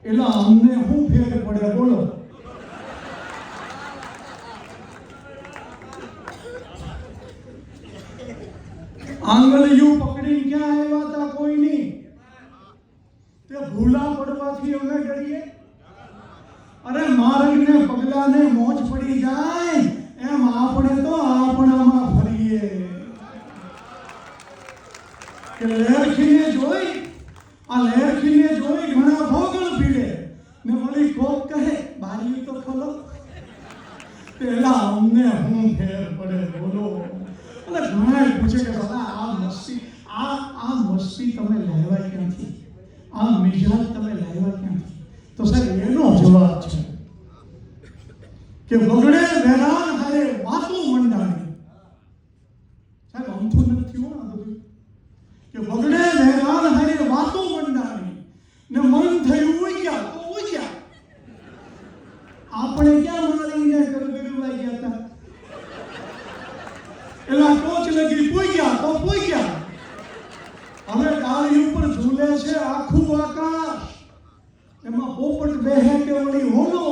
એટલે અમને શું ફેર પડે બોલો? આંગળીયું પકડી ક્યાં આવ્યા હતા? કોઈ નહીં. તે ભૂલા પડવાથી અમે ડરીએ? અરે માર્ગને પગલાને મોજ પડી જાય એમ આપણે તો આપણામાં ફરીએ કે લેરખીને જોઈ ઘણા ભોગળ પીડે ને વળી કોક કહે બારી તો ખોલો. પેલા અમને હું ફેર પડે બોલો? એટલે ઘણા પૂછે કે દાદા આ મસ્તી તમે લાવ્યા ક્યાંથી? આ મિજાજ તમે લાવ્યા ક્યાંથી? તો સાહેબ એનો જવાબ છે કે વગડે વેરાન હારે વાતો મંડાણી. સાહેબ અમથું નથી હો આ બધું કે વગડે વેરાન હારે વાતો મંડાણી ને મન થયું ઉગ્યા તો ઉગ્યા. આપણે ક્યાં મારીને ગરગરવાઈ ગયા હતા? એલા ટોચ લગી પૂગ્યા તો પૂગ્યા. હવે ડાળી ઉપર ઝૂલે છે આખું આકાશ, એમાં પોપટ બેહે કે વળી હોલો.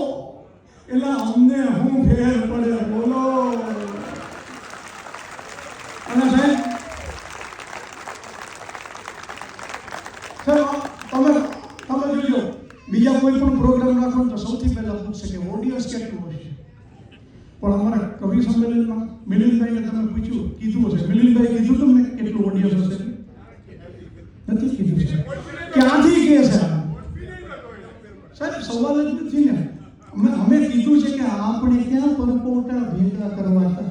એલા અમને હું ફેર પડે બોલો? અને સાહેબ તમે જોજો, બીજા કોઈ પણ પ્રોગ્રામ રાખો તો સૌથી પહેલા પૂછશે કે ઓડિયન્સ કેટલું હશે. પણ અમારા કવિ સંમેલનમાં મિલિંદભાઈને તમે કીધું હશે, મિલિંદભાઈ કીધું તમને કેટલું ઓડિયન્સ હશે? નથી કીધું છે. ક્યાંથી કે છે સાહેબ? સવાલ જ નથી ને. અમે કીધું છે કે આપણે ક્યાં પરપોટા ભેગા કરવા હતા?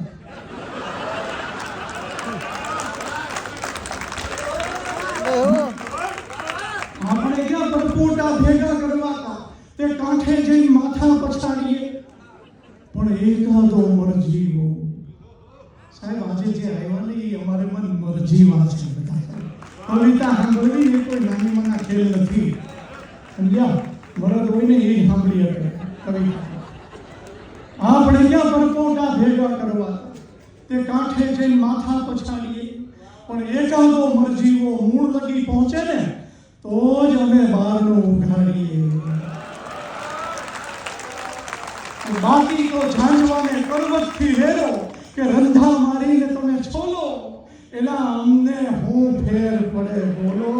આપણે ક્યાં પરપોટા ભેગા કરવા હતા? તે કાંઠે જઈને માથા પછાડીએ પણ એકાદો મરજીવો. સાહેબ આજે જે આવ્યા ને એ અમારે મન મરજીવા છે બધા. કવિતા સાંભળવી એ કોઈ નાની મના ખેલ નથી, સમજ્યા? મરદ હોય ને એ સાંભળી શકે કવિતા. આપણે ક્યાં પરપોટા ભેગા કરવા? તે કાંઠે જઈને માથા પછાડીએ પણ એકાદો મરજીવો મૂળ લગી પહોંચે ને તો જ અમે બહારનું ઉઘાડીએ. બાકી તો ઝાંઝવાને કરવતથી વેરો કે રંધા મારીને તમે છોલો. એલા અમને હું ફેર પડે બોલો?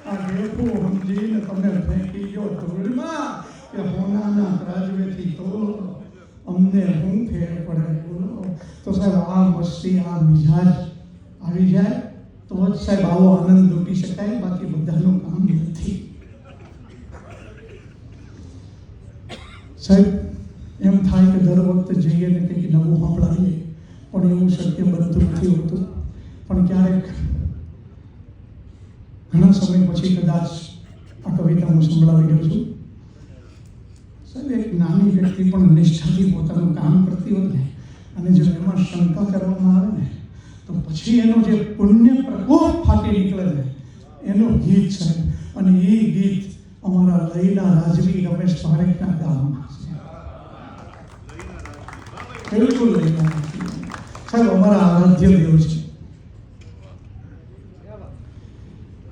આ ભેખું સમજીને તમે ફેંકી ગયો ધૂળમાં કે હોનાના રાજવેથી તોલો. અમને હું ફેર પડે બોલો? તો સાહેબ આ મસ્તી, આ મિજાજ આવી જાય તો જ સાહેબ આવો આનંદ લૂંટી શકાય, બાકી બધાનું કામ નથી. સાહેબ એમ થાય કે દર વખતે જઈએ ને કંઈક નવું સાંભળાવીએ પણ એવું શક્ય બનતું નથી હોતું. પણ ક્યારેક ઘણા સમય પછી કદાચ આ કવિતા હું સંભળાવી રહ્યો છું. સાહેબ એક નાની વ્યક્તિ પણ નિષ્ઠાથી પોતાનું કામ કરતી હોય ને અને જો એમાં શંકા કરવામાં આવે ને તો પછી એનો જે પુણ્ય પ્રકોપ ફાટી નીકળે ને એનું ગીત સાહેબ. અને એ ગીત અમારા લઈના રાજવી રમેશ પારેખના ગામમાં છે. બિલકુલ લઈના સાહેબ અમારા આરાધ્ય દેવ છે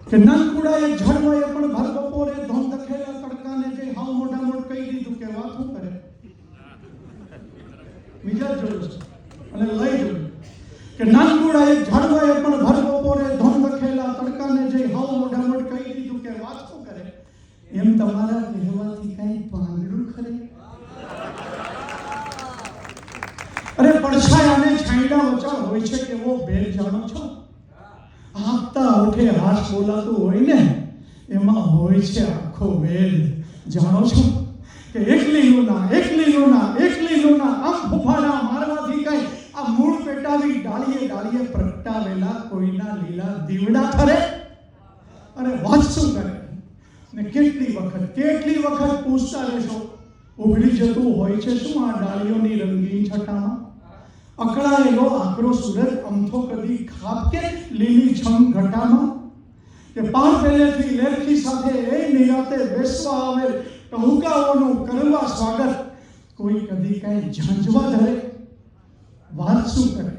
કે નાનકુડાએ ઝાડવાએ પણ ભર બપોરે ધોમ દખેલા તડકાને જે હાવ મોઢા મોઢ કહી દીધું કે વાત શું કરે. બીજા જોયું છે અને લઈ જોયું કે નાનકુડાએ ઝાડવાએ પણ ભર બપોરે ધોમ દખેલા તડકાને જે હાવ મોઢા મોઢ કહી દીધું કે વાત શું કરે. એમ તમારા કહેવાથી કઈ પાંદડું ખરે? અરે પડછાયા અને છાંયડા વચ્ચે હોય છે કેવો ભેદ જાણો છો? આપતા ઓઠે હાથ બોલાતું હોય ને એમાં હોય છે આખો વેદ. જાણો છો કે એકલી લોના આમ ફૂફાડા મારવાથી કઈ આ મૂળ પેટાવી ડાળીએ પ્રગટાવેલા કોઈના લીલા દીવડા ખરે? અરે વાત શું કરે ને કેટલી વખત પૂછતા રહેશો ઉઘડી જતું હોય છે શું આ ડાળીઓની રંગીન છટામાં? અકળાયેલો આકરો સૂરજ અમથો કદી ખાપ કે લીલી છમ ઘટામાં? કે પાર પહેલેથી લેરખી સાથે એ નિરાતે બેસવા આવેલ ટહુકાઓનું કરવા સ્વાગત કોઈ કદી કાંઈ ઝાંઝવા ધરે? વાત શું કરે?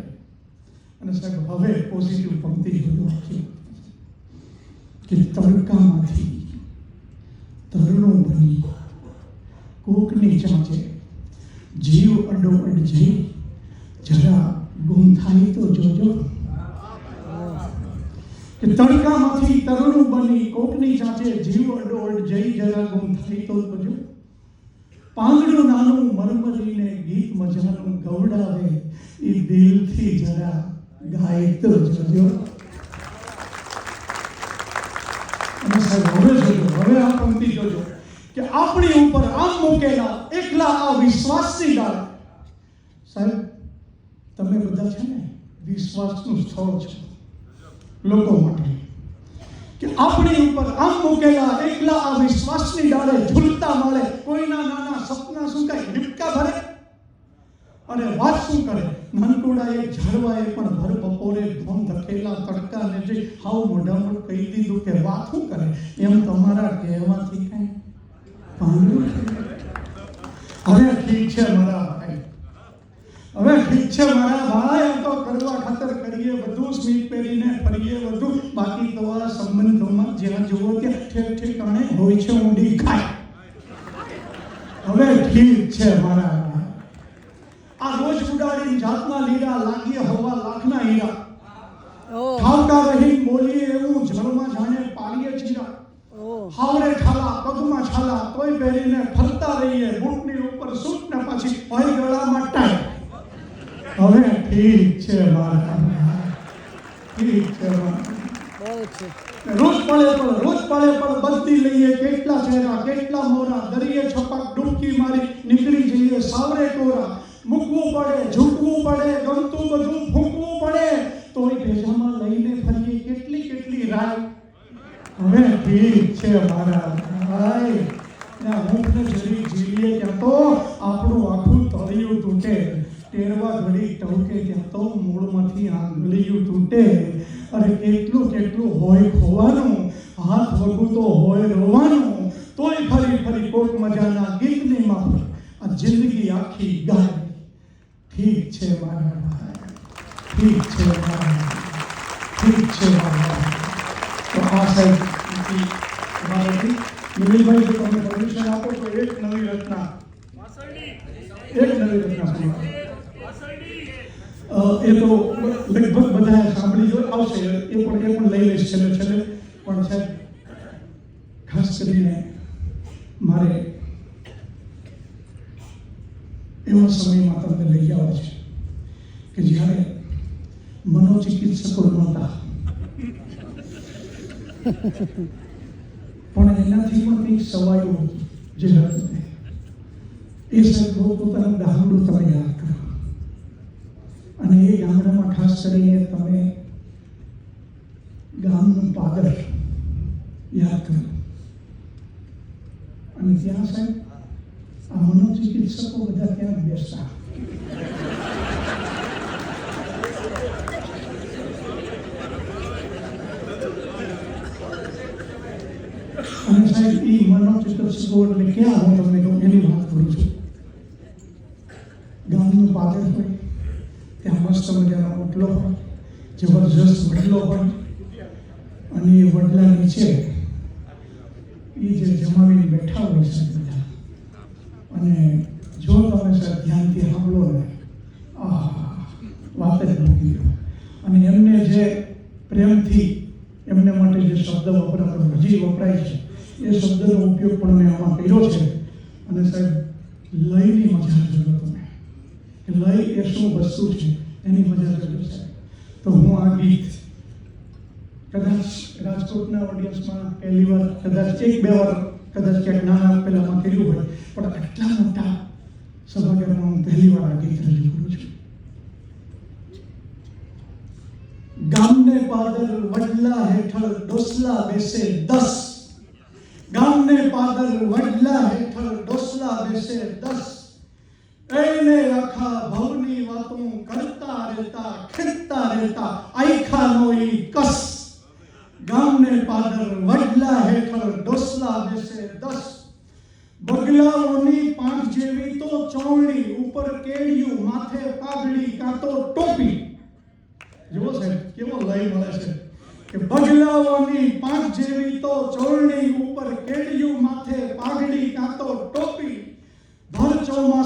અને સાહેબ હવે પોઝિટિવ પંક્તિ જોયું કે તરણું બની કોકની ચાંચે જીવ અડોઅડ જઈ જરા ગુમ થાય તો જોજો કે તડકામાંથી તરણું બની કોકની ચાંચે જીવ અડોઅડ જઈ જરા ગુમ થાય તો જોજો. પાંદડું નાનું મરમરીને ગીત મજાનું ગવડાવે એ દિલથી જરા ગાય તો જોજો. અને સાહેબ હવે જોજો, હવે આ પંક્તિ જોજો કે આપણી ઉપર આમ મૂકેલા એકલા આ વિશ્વાસની ડાળ. સાહેબ તમે બધા છે ને વિશ્વાસનું સ્થળ છો લોકો માટે, કે આપણી ઉપર આમ મૂકેલા એકલા આ વિશ્વાસની ડાળે ઝૂલતા મળે કોઈના નાના સપના શું કાંઈ હિપકા ભરે અને વાત શું કરે. નાનકુડા એક ઝાડવાએ પણ ભર બપોરે ધોમ ધકેલા તડકાને જઈ હાવ મોઢામાં કહી દીધું કે વાત શું કરે. એમ તમારા કહેવાથી કાંઈ પાંદડું. હવે ઠીક છે મારા ભાઈ, હવે ઠીક છે મારા ભાઈ, આ તો કરવા ખાતર કરીએ બધું, સ્મીટ પહેરીને ફરીએ બધું, બાકી તો આ સંબંધોમાં જ્યાં જુઓ ત્યાં ઠેક ઠેકાણે હોય છે ઊંડી ખાય. હવે ઠીક છે મારા ભાઈ, આ રોજ ઉડાડીને જાતના લીરા લાગીએ હવા લાખના હીરા, ખાવતા રહી બોલીએ એવું જળમાં જાણે પાડીએ ચીરા, હાવરે ઠાલા પગમાં છાલા તોય પહેરીને ફરતા રહીએ, બૂટની ઉપર સૂટ ને પાછી હોય ગળામાં ટાઈ. હવે ઠીક છે મારા, ઠીક છે રોજ પડે પણ બદલી લઈએ કેટલા ચહેરા કેટલા મોરા, દરિયે છપાક ડૂબકી મારી નીકળી જઈએ સાવરે કોરા, મૂકવું પડે ઝૂકવું પડે ગમતું બધું ફૂંકવું પડે તોય ભેજામાં લઈને ફરીએ કેટલી કેટલી રાય. હવે ઠીક છે મારા ભાઈ, ઊંઘને જરી ઝીલીએ ત્યાં તો આપણું આખું તળિયું તૂટે, ટેરવા ઘડી ટવકે ત્યાં તો મૂળમાંથી આંગળીયું તૂટે. અરે કેટલું કેટલું હોય ખોવાનું, હાથ વગું તો હોય રોવાનું, તોય ફરી ફરી કોક મજાના ગીતની માફક આ જિંદગી આખી ગાય. ઠીક છે મારા ભાઈ, ઠીક છે મારા, ઠીક છે મારા. તો આ સાહેબ તમારાથી મિલિલભાઈ જો તમે પરમિશન આપો તો એક નવી રચના એ તો લગભગ બધા સાંભળી જો આવશે, એ પણ લઈ લઈશ છેલ્લે પણ સાહેબ ખાસ કરીને મારે એવા સમયમાં તમને લઈ આવો છે કે જ્યારે મનોચિકિત્સકો નહોતા પણ એનાથી પણ કંઈક સવાયું જે હતું એ સાહેબ પોતાનું ગામડું તમે યાદ કરો, અને એ ગામડામાં ખાસ કરીને તમે ગામનું પાદર યાદ કરો. અને ત્યાં સાહેબ આ મનોચિકિત્સકો બધા ત્યાં બેસતા. અને સાહેબ એ મનોચિકિત્સકો એટલે ક્યાં હું તમને કહું એની વાત કરું છું. ગામનું પાદર હોય ત્યાં મસ્ત મજાનો ઓટલો હોય, જબરજસ્ત વડલો હોય, અને એ વડલા નીચે એ જે જમાવીને બેઠા હોય સાહેબ બધા, અને જો તમે સાહેબ ધ્યાનથી સાંભળો ને વાત જ મૂકી દો. અને એમને જે પ્રેમથી એમને માટે જે શબ્દ વપરાતો હજી વપરાય છે એ શબ્દનો ઉપયોગ પણ મેં આમાં કર્યો છે. અને સાહેબ લયની મજા જોયો તમે, કે લય એ શું વસ્તુ છે એની મજા જોયો સાહેબ. તો હું આ ગીત કદાચ રાજકોટના ઓડિયન્સમાં પહેલી વાર, કદાચ એક બે વાર, કદાચ ક્યાંક નાના પહેલામાં કર્યું હોય, પણ આટલા મોટા સભાગૃહમાં હું પહેલી વાર આ ગીત રજૂ કરું છું. ગામને પાદર વડલા હેઠળ ડોસલા બેસે 10, ગામને પાદર વડલા હેઠળ ડોસલા બેસે 10, એને આખા ભવની વાતો કરતા રહેતા ખેંચતા રહેતા આઈખા નોઈ કસ. ગામને પાદર વડલા હેઠળ ડોસલા બેસે 10, બગલાઓની પાંખ જેવી તો ચોવડી, ઉપર કેડિયું માથે પાઘડી કાં તો ટોપી. જુઓ સાહેબ કેવો લય મળે છે કે બગલાઓની પાંખ જેવી તો ચોરણી, ઉપર કેડિયું માથે પાઘડી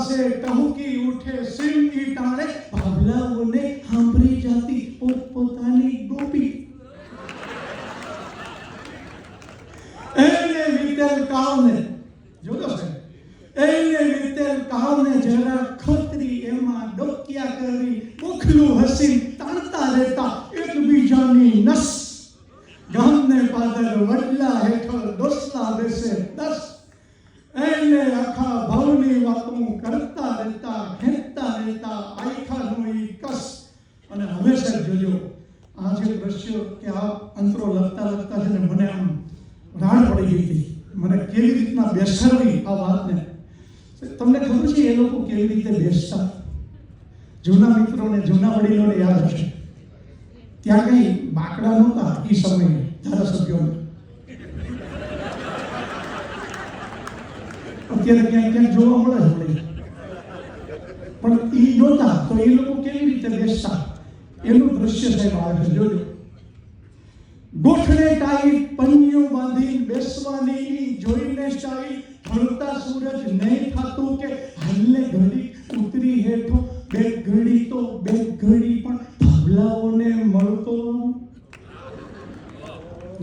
પાસે ટહુકી ઉઠે સિંહ ટાણે ભાવલાઓને સાંભળી જાતી પોતપોતાની ગોપી એને વિતેલ કાળને જોતો છે એને વિતેલ કાળને જરા ખતરી એમાં ડોકિયા કરી મુખલું હસી તાણતા રહેતા એકબીજાની નસ ગામને પાદર વડલા હેઠળ ડોસલા બેસે 10 એને આખા ભાવની વાતો કરતા રહેતા ખેંચતા રહેતા આયખાનો ઈ કસ. અને હવે સાહેબ જોજો આ જે દ્રશ્યો કે આ અંતરો લખતા છે ને મને આમ રાડ પડી ગઈ હતી. મને કેવી રીતના બેસાડવી આ વાતને. તમને ખબર છે એ લોકો કેવી રીતે બેસતા? જૂના મિત્રોને જૂના વડીલોને યાદ હશે ત્યાં કઈ બાકડા નહોતા એ સમયે ધારાસભ્યોને. અત્યારે ક્યાંક જોવા મળે છે પણ એ નહોતા. તો એ લોકો કેવી રીતે બેસતા એનું દ્રશ્ય સાહેબ આવે છે જોજો. ગોઠણે ટાઈટ પન્યું બાંધી બેસવાની જોઈને સ્ટાઈલ ઢળતા સૂરજ નહીં થાતું કે હાલને ઘડી ઉતરી હેઠો બે ઘડી તો બે ઘડી પણ ભાવલાઓને મળતો.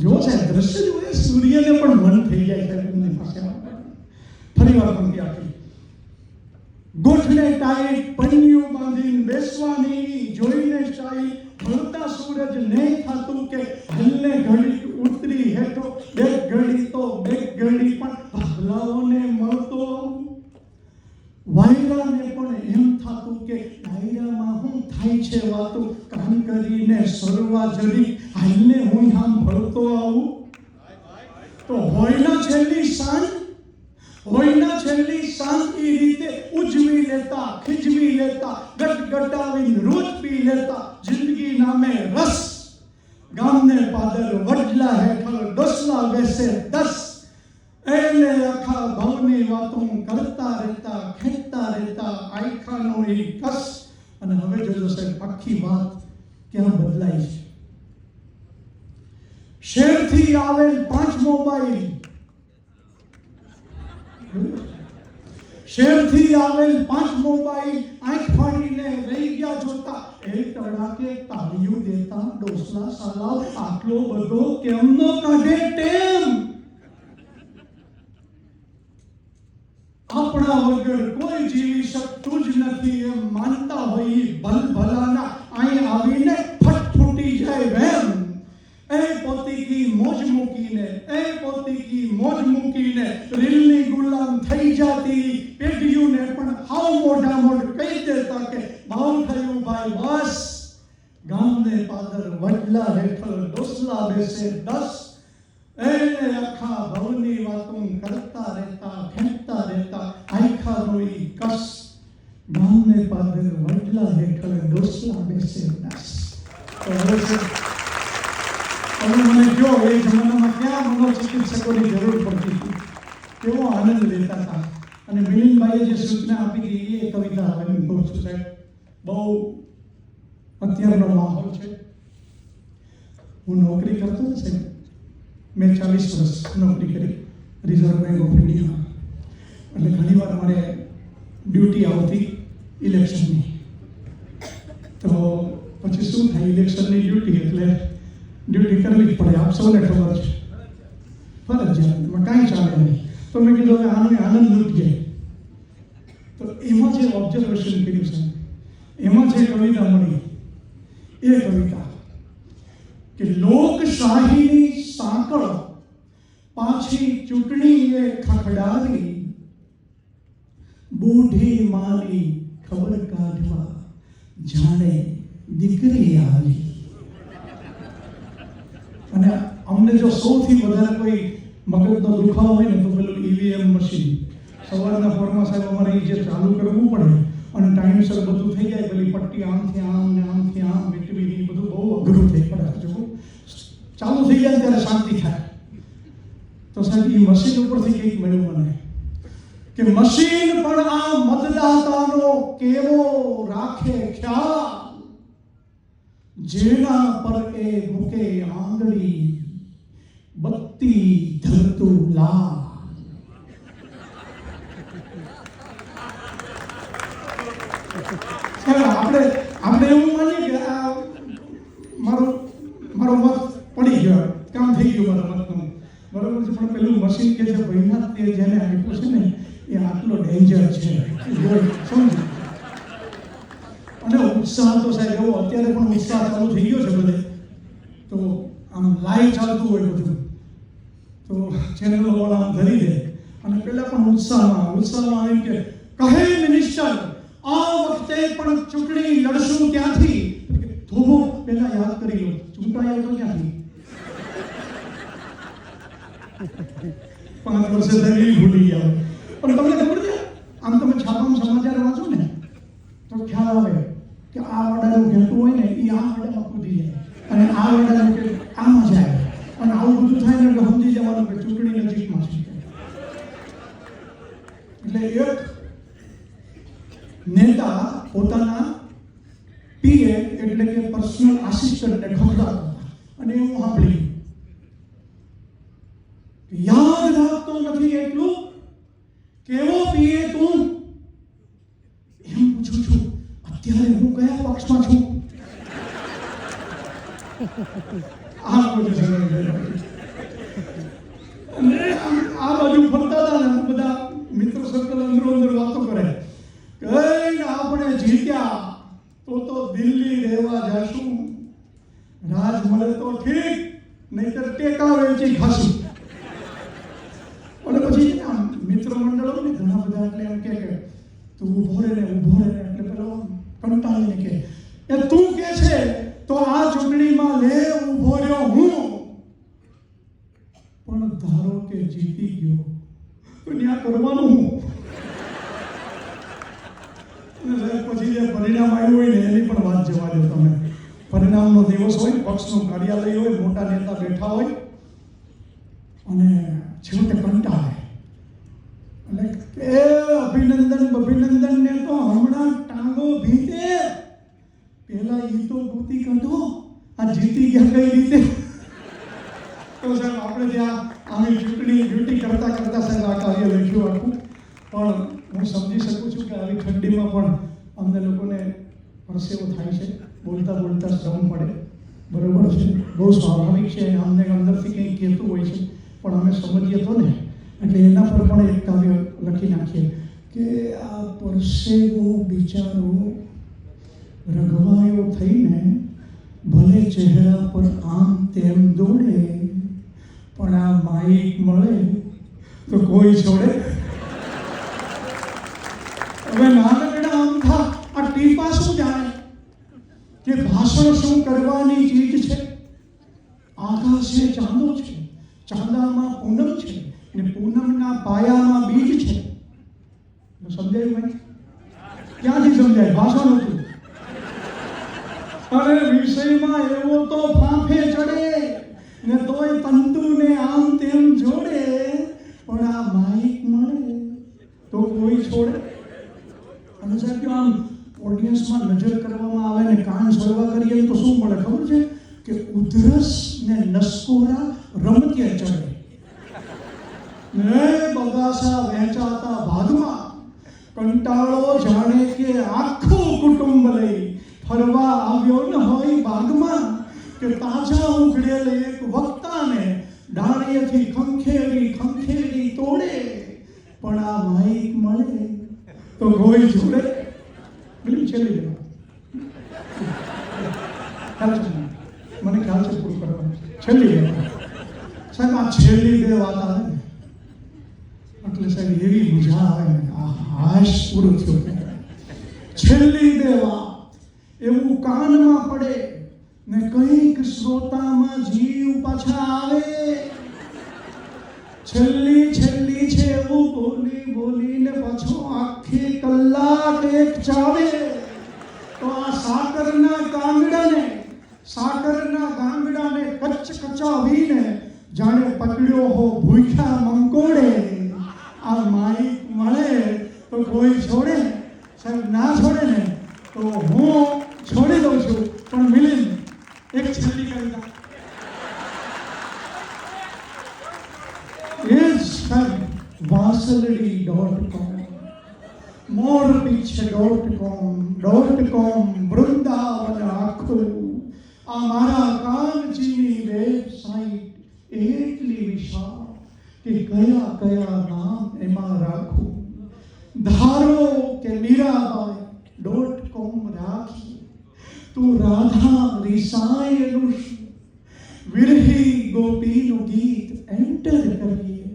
જો સાહેબ દ્રશ્ય જોયે સૂર્યને પણ મન થઈ જાય છે એમની પાસે. ફરી વાર પંક્તિ આપી. ગોઠણે ટાઈટ પન્યું બાંધીને બેસવાની જોઈને સ્ટાઈલ ઢળતા સૂરજ નહીં થાતું કે હાલને ઘડી ઉતરી હેઠો બે ઘડી તો બે ઘડી પણ ભાવલાઓને મળતો. વાયરાને પણ એમ થાતું કે ડાયરામાં હું થાય છે વાતો કાન કરીને સરવા જડી હાલને હું સાંભળતો આવું. તો હોયના છેલ્લી સાંજ એ રીતે ઉજવી લેતા ખીજવી લેતા ગટગટાવીને રોજ પી લેતા જિંદગી નામે રસ. ગામને પાદર વડલા હેઠળ ડોસલા બેસે 10 એને આખા ભાવની વાતો કરતા રહેતા ખેંચતા રહેતા આયખાનો એ કસ. અને હવે જોજો સાહેબ આખી વાત ક્યાં બદલાઈ છે. શહેરથી આવેલ 5 મોબાઈલ આંખ ફાડીને રહી ગયા જોતા એ તડાકે તાળીઓ દેતા ડોસલા સાલાવ આટલો બધો કેમનો કાઢે ટેમ. આપણા વગર કોઈ જીવી શકતું જ નથી એમ માનતા હોય ભલભલાના અહીં આવીને ફટફૂટી જાય વેમ. એ પોતીકી મોજ મૂકીને રીલની ગુલામ થઈ જાતી પેઢીઓને પણ હાવ મોઢા મોઢ કહી દેતા કે ભાવ થયું ભાઈ બસ. ગામને પાદર વડલા હેઠળ ડોસલા બેસે 10 એને આખા ભવની વાતો કરતા રહેતા ખેંચતા રહેતા આયખાનો ઈ કસ. ગામને પાદર વડલા હેઠળ ડોસલા બેસે 10. તમે મને કહો એ જમાનામાં ક્યાં મનોચિકિત્સકોની જરૂર પડતી હતી, કેવો આનંદ લેતા હતા. અને મિલિંદભાઈએ જે સૂચના આપી હતી એ કવિતા હવે હું કહું છું સાહેબ. બહુ અત્યારનો માહોલ છે. હું નોકરી કરતો ને સાહેબ, મેં 40 વર્ષ નોકરી કરી રિઝર્વ બેંક ઓફ ઇન્ડિયા. એટલે ઘણીવાર મારે ડ્યુટી આવતી ઇલેક્શનની. તો પછી શું થાય, ઇલેક્શનની ડ્યુટી એટલે ડ્યુટી કરવી જ પડે. આપ સૌને ખબર છે, ફરજિયાત, એમાં કાંઈ ચાલે નહીં. તો મેં કીધું હવે આનો આનંદ લૂંટીએ. તો એમાં જે ઓબ્ઝર્વેશન કર્યું છે, એમાં જે કવિતા મળી એ કવિતા કે લોકશાહીની સાંકળ પાછી ચૂંટણીએ ખખડાવી, બુઢી માની ખબર કાઢવા જાણે દીકરી આવી. અને અમને જો સૌથી વધારે કોઈ મગજનો દુખાવો હોય ને તો પેલું ઈવીએમ મશીન. સવારના ફોરમાં સાહેબ અમારે જે ચાલુ કરવું પડે અને ટાઈમસર બધું થઈ જાય. પેલી પટ્ટી આમથી આમ ને આમથી આમ વીટવી બધું બહુ અઘરું થઈ પડે. જો ચાલુ થઈ જાય ત્યારે શાંતિ થાય. તો સાહેબ એ મશીન ઉપરથી કંઈક મળ્યું મને કે મશીન પણ આ મતદાતાનો કેવો રાખે ખ્યાલ, જેના પર એ મૂકે આંગળી બત્તી ધરતું લાલ. પણ પેલું મશીન કે છે ભાઈના તે જેને આપ્યું છે ને એ આટલો ડેન્જર છે સમજો. અને ઉત્સાહ તો સાહેબ એવો અત્યારે પણ ઉત્સાહ ચાલુ થઈ ગયો છે બધે, તો આમ લાઈવ ચાલતું હોય બધું તો ચેનલો વાળા આમ ધરી દે અને પેલા પણ ઉત્સાહમાં આવી કે કહે મિનિસ્ટર આ વખતે પણ ચૂંટણી લડશું ક્યાંથી? થોભો પેલા યાદ કરી લો ચૂંટાયા તો ક્યાંથી? 5 વર્ષે થઈ ભૂલી ગયા. પણ તમને ખબર છે આમ તમે છાપામાં સમાચાર વાંચો ને તો ખ્યાલ આવે કે આ વડાનું ઘેટું હોય ને એ આ વડામાં કૂદી જાય અને આ વડાનું કે આમાં જાય અને આવું બધું થાય ને એટલે સમજી જવાનું કે ચૂંટણી નજીકમાં છે. એટલે એક નેતા પોતાના પીએ એટલે કે પર્સનલ આસિસ્ટન્ટને ખવડાવતા અને એવું સાંભળ્યું યાદ રાખતો નથી એટલું કેવો પીએ તું? એમ પૂછું છું અત્યારે હું કયા પક્ષમાં છું? આ બાજુ ફરતા હતા ને બધા મિત્ર સર્કલ અંદર વાતો કરે કઈ આપણે જીત્યા તો દિલ્હી રહેવા જશું, રાજ મળે તો ઠીક નહીતર ટેકા વેચી ખાશું. અને પછી મિત્ર મંડળો ને ઘણા બધા એટલે એમ કે તું ઊભો રહે એટલે પેલો કંટાળીને કે એ તું કે છે તો આ ચૂંટણીમાં લે ઊભો રહ્યો હું, પણ ધારો કે જીતી ગયો તો ત્યાં કરવાનું હું? પછી જે પરિણામ આવ્યું હોય ને એની પણ વાત જવા દો તમે. પરિણામનો દિવસ હોય, પક્ષનું કાર્યાલય હોય, મોટા નેતા બેઠા હોય અને છેવટે કંટાળે એટલે એ અભિનંદન ને તો હમણાં ટાંગો ભીતે પેલા ઈ તો ગોતી કાઢો આ જીતી ગયા કઈ રીતે? તો સાહેબ આપણે ત્યાં આવી ચૂંટણી ડ્યુટી કરતા સાહેબ આ કાર્ય લખ્યું આખું. પણ હું સમજી શકું છું કે આવી ઠંડીમાં પણ અમને લોકોને પરસેવો થાય છે, બોલતા શ્રમ પડે, બરોબર છે, બહુ સ્વાભાવિક છે. અમને અંદરથી કંઈક કહેતું હોય છે પણ અમે સમજીએ તો ને એટલે એના પર પણ એક કાવ્ય લખી નાખીએ કે આ પરસેવો બિચારો રઘવાયો થઈને ભલે ચહેરા પર આમ તેમ દોડે પણ આ માઈક મળે તો કોઈ છોડે. હવે નાનકડા અમથા આ ટીપા શું જાણે કે ભાષણ શું કરવાની ચીજ છે? આકાશે ચાંદો છે, ચાંદામાં પૂનમ છે ને પૂનમના પાયામાં બીજ છે. સમજાયું ભાઈ? ક્યાંથી સમજાય? ભાષણ હતું. અરે વિષયમાં એવો તો ફાંફે ચડે ને તોય તંતુને આમ તેમ જોડે પણ આ માઈક મળે તો કોઈ છોડે. અને સાહેબ જો આમ ઓડિયન્સમાં નજર કરવામાં આવે ને કાન સરવા કરીએ તો શું મળે ખબર છે? કે ઉધરસ ને નસકોરા રમતીએ ચડે ને બગાસા વહેંચાતા ભાગમાં કંટાળો જાણે કે આખું કુટુંબ લઈ ફરવા આવ્યો ન હોય બાગમાં કે તાજા ઉઘડેલ એક વક્તાને ડાળીએથી ખંખેરી તોડે પણ આ માઈક મળે તો કોઈ જોડે. પેલી છેલ્લી દેવા મને ખ્યાલ છે પૂરું કરવાનું. છેલ્લી દેવા સાહેબ આ છેલ્લી બે વાત આવે ને એટલે સાહેબ એવી મજા આવે ને આ હાશ પૂરું થયું. છેલ્લી બે વાત એવું કાનમાં પડે ને કંઈક શ્રોતામાં જીવ પાછા આવે. છેલ્લી છે એવું બોલીને પાછો આખી કલાક એક ચાવે તો આ સાકરના ગાંગડાને કચાવીને જાણે પકડ્યો હો ભૂખ્યા મંકોડે આ માઈક મળે તો કોઈ છોડે? સાહેબ ના છોડે ને તો હું છોડી દઉં છું. પણ મિલિંદ એક છેલ્લી કવિતા વાસલડી.com મોરપીછ.com વૃંદાવન આખું આ મારા કાનજીની વેબસાઇટ એટલી વિશાળ કે કયા કયા નામ એમાં રાખું. ધારો કે મીરાબાઈ.com રાખીએ તો રાધા રિસાય એનું વિરહી ગોપીનું ગીત એન્ટર કરીએ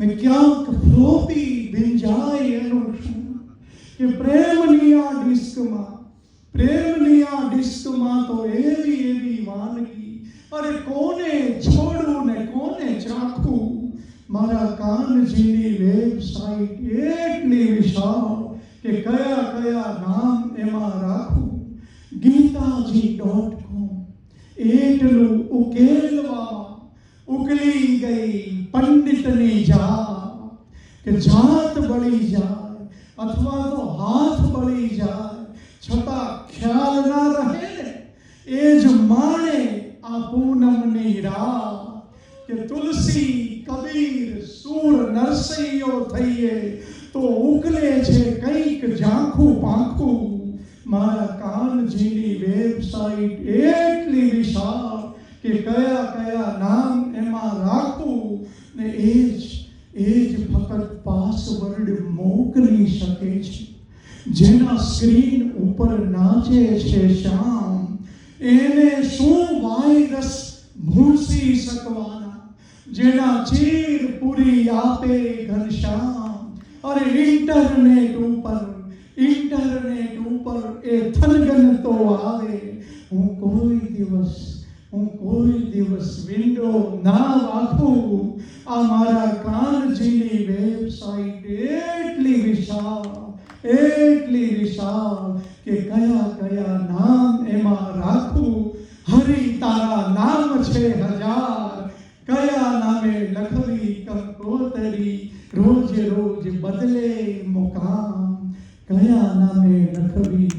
ને ક્યાંક ફ્લોપી ભીંજાય એનું કે પ્રેમની આ ડિસ્કમાં તો એવી વાનગી, અરે કોને છોડું ને કોને ચાખું. મારા કાનજીની વેબસાઇટ એટલી વિશાળ કે કયા કયા નામ એમાં રાખું. ગીતાજી.com એટલું ઉકેલવામાં ઉકલી ગઈ પંડિતની જાત કે જાત બળી જાય અથવા તો હાથ બળી જાય છતાં ખ્યાલ ના રહે ને એ જ માણે આ પૂનમની રાત કે તુલસી કબીર સૂર નરસૈયો થઈએ તો ઉકલે છે કંઈક ઝાંખું પાંખું. મારા કાનજીની વેબસાઇટ એટલી વિશાળ કે કયા કયા નામ એમાં રાખું ને એ જ ફક્ત પાસવર્ડ મોકલી શકે છે. જેના સ્ક્રીન ઉપર નાચે છે શ્યામ એને શું વાયરસ ભૂંસી શકવાના. જેના ચીર પૂરી આપે ઘનશ્યામ, અરે ઇન્ટરનેટ ઉપર એ થનગન તો આવે. હું કોઈ દિવસ વિન્ડો ના રાખું. આ મારા કાનજીની વેબસાઇટ એટલી વિશાળ કે કયા કયા નામ એમાં રાખું. હરી તારા નામ છે હજાર, કયા નામે લખવી કંકોતરી. રોજ બદલે મુકામ, કયા નામે લખવી